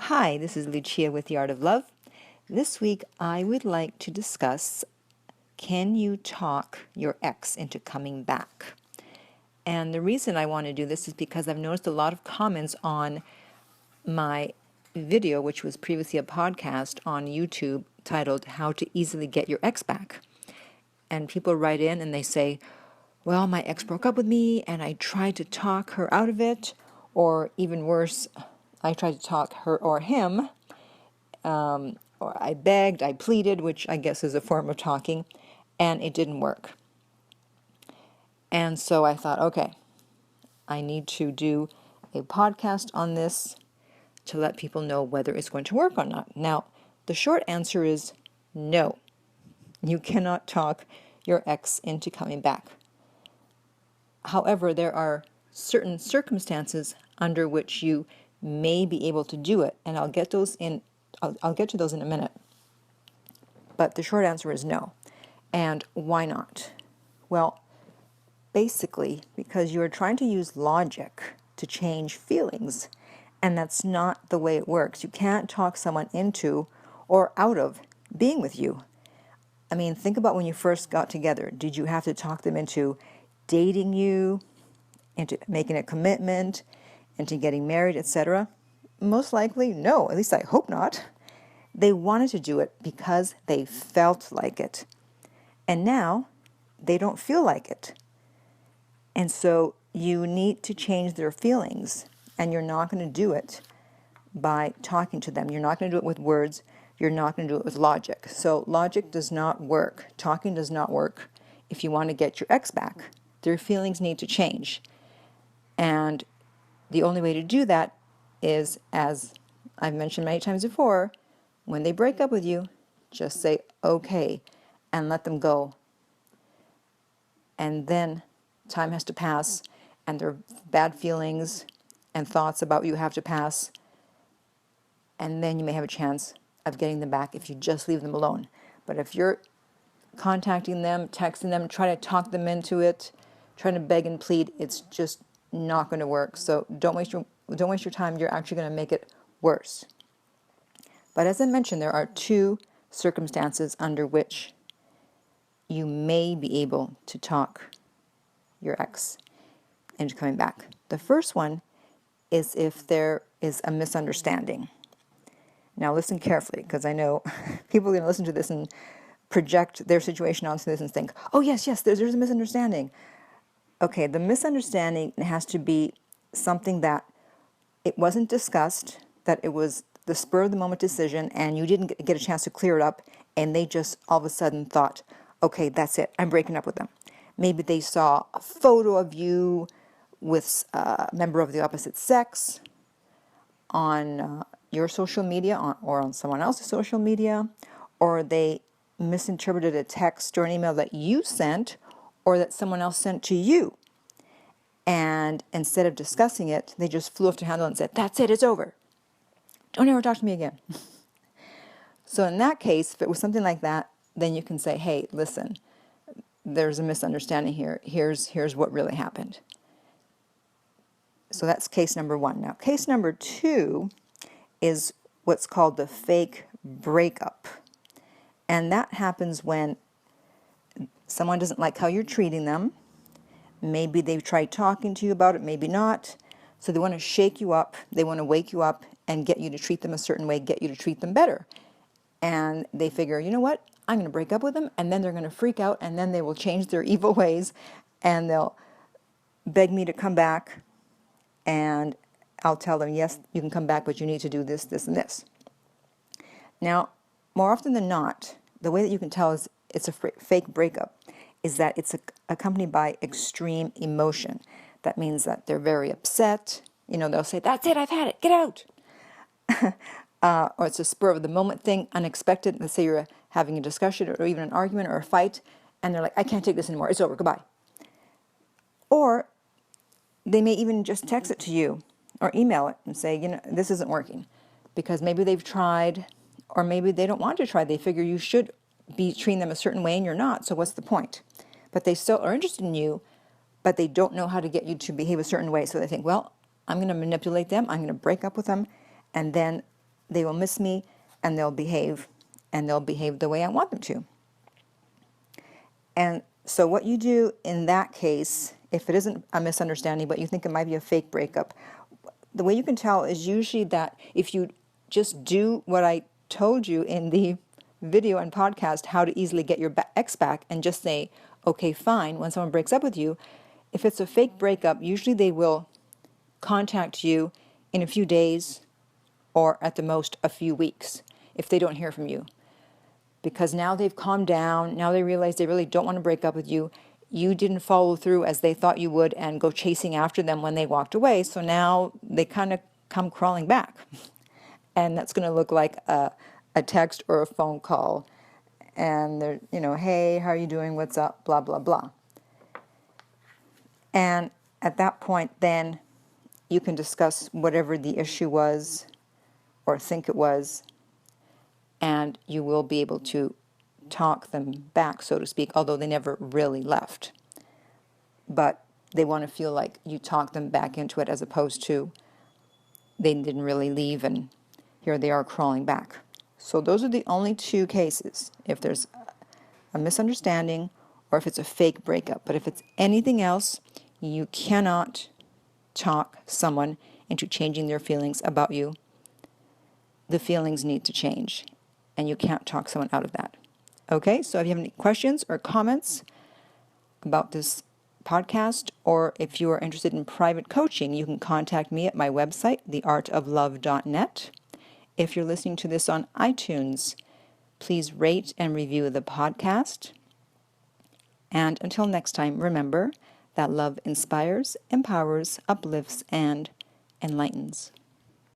Hi, this is Lucia with The Art of Love. This week I would like to discuss, can you talk your ex into coming back? And the reason I want to do this is because I've noticed a lot of comments on my video, which was previously a podcast on YouTube titled How to Easily Get Your Ex Back. And people write in and they say, well, my ex broke up with me and I tried to talk her out of it, or even worse, I tried to talk her or him, or I begged, I pleaded, which I guess is a form of talking, and it didn't work. And so I thought, okay, I need to do a podcast on this to let people know whether it's going to work or not. Now, the short answer is no. You cannot talk your ex into coming back. However, there are certain circumstances under which you may be able to do it, and I'll get to those in a minute. But the short answer is no. And why not? Well, basically because you're trying to use logic to change feelings, and that's not the way it works. You can't talk someone into or out of being with you. I mean, think about when you first got together. Did you have to talk them into dating you, into making a commitment, into getting married, etc.? Most likely, no. At least I hope not. They wanted to do it because they felt like it. And now they don't feel like it. And so you need to change their feelings. And you're not going to do it by talking to them. You're not going to do it with words. You're not going to do it with logic. So logic does not work. Talking does not work if you want to get your ex back. Their feelings need to change. And the only way to do that is, as I've mentioned many times before, when they break up with you, just say okay and let them go. And then time has to pass, and their bad feelings and thoughts about you have to pass, and then you may have a chance of getting them back if you just leave them alone. But if you're contacting them, texting them, trying to talk them into it, trying to beg and plead, it's just not going to work. So don't waste your time. You're actually going to make it worse. But as I mentioned, there are two circumstances under which you may be able to talk your ex into coming back. The first one is if there is a misunderstanding. Now listen carefully, because I know people are going to listen to this and project their situation onto this and think, oh yes, there's a misunderstanding. Okay, the misunderstanding has to be something that it wasn't discussed, that it was the spur of the moment decision, and you didn't get a chance to clear it up, and they just all of a sudden thought, okay, that's it, I'm breaking up with them. Maybe they saw a photo of you with a member of the opposite sex on your social media or on someone else's social media, or they misinterpreted a text or an email that you sent or that someone else sent to you. And instead of discussing it, they just flew off the handle and said, that's it, it's over. Don't ever talk to me again. So in that case, if it was something like that, then you can say, hey, listen, there's a misunderstanding here. Here's what really happened. So that's case number one. Now, case number two is what's called the fake breakup. And that happens when someone doesn't like how you're treating them. Maybe they've tried talking to you about it, maybe not. So they want to shake you up. They want to wake you up and get you to treat them a certain way, get you to treat them better. And they figure, you know what? I'm going to break up with them, and then they're going to freak out, and then they will change their evil ways, and they'll beg me to come back, and I'll tell them, yes, you can come back, but you need to do this, this, and this. Now, more often than not, the way that you can tell is it's a fake breakup is that it's accompanied by extreme emotion. That means that they're very upset. You know, they'll say, that's it, I've had it, get out. Or it's a spur of the moment thing, unexpected. Let's say you're having a discussion or even an argument or a fight, and they're like, I can't take this anymore, it's over, goodbye. Or they may even just text it to you or email it and say, you know, this isn't working, because maybe they've tried, or maybe they don't want to try. They figure you should be treating them a certain way and you're not, so what's the point? But they still are interested in you, but they don't know how to get you to behave a certain way. So they think, well, I'm going to manipulate them, I'm going to break up with them, and then they will miss me, and they'll behave the way I want them to. And so what you do in that case, if it isn't a misunderstanding, but you think it might be a fake breakup, the way you can tell is usually that if you just do what I told you in the video and podcast, how to easily get your ex back, and just say, okay, fine, when someone breaks up with you, if it's a fake breakup, usually they will contact you in a few days or at the most a few weeks if they don't hear from you. Because now they've calmed down, now they realize they really don't want to break up with you. You didn't follow through as they thought you would and go chasing after them when they walked away, so now they kind of come crawling back. And that's going to look like a text or a phone call. And they're, hey, how are you doing? What's up? Blah, blah, blah. And at that point, then you can discuss whatever the issue was or think it was, and you will be able to talk them back, so to speak, although they never really left. But they want to feel like you talked them back into it, as opposed to they didn't really leave and here they are crawling back. So those are the only two cases, if there's a misunderstanding or if it's a fake breakup. But if it's anything else, you cannot talk someone into changing their feelings about you. The feelings need to change, and you can't talk someone out of that. Okay, so if you have any questions or comments about this podcast, or if you are interested in private coaching, you can contact me at my website, theartoflove.net. If you're listening to this on iTunes, please rate and review the podcast. And until next time, remember that love inspires, empowers, uplifts, and enlightens.